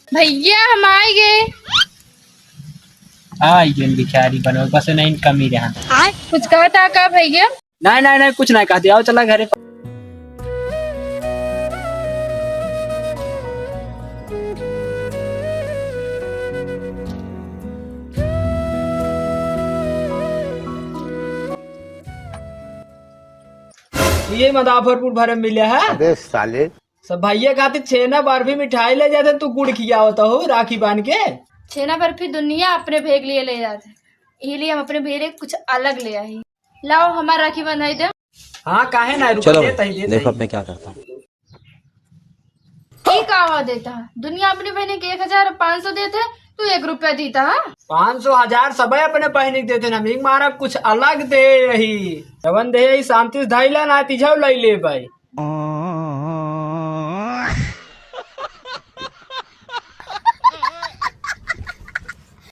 भैया हम आए गए। आई गेन बिचारी बनो बस नहीं कमी रहा। कुछ कहा था का भैया? नहीं नहीं नहीं कुछ नहीं कह दिया चला घरे। ये मदाफरपुर भरे मिले है। अबे साले सब भैया खातिर छेना बर्फी मिठाई ले जाते तू गुड़ खियावत हो राखी बांध के। छेना बर्फी दुनिया अपने भेग लिए ले जाते, इसलिए हम अपने भेरे कुछ अलग ले आई। लाओ हमारा राखी बंधाई दे। हाँ काहे ना रुको चलो देता ही देखो अब मैं क्या करता हूँ। ठीक आवा देता, दुनिया अपने बहने के 1500 देते, तू 1 रुपया देता। हाँ 500 1000 सब अपने पहने के देते ना मिंग मारा कुछ अलग दे रही जवन दे शांति से धैला ना तिझव ले ले भाई।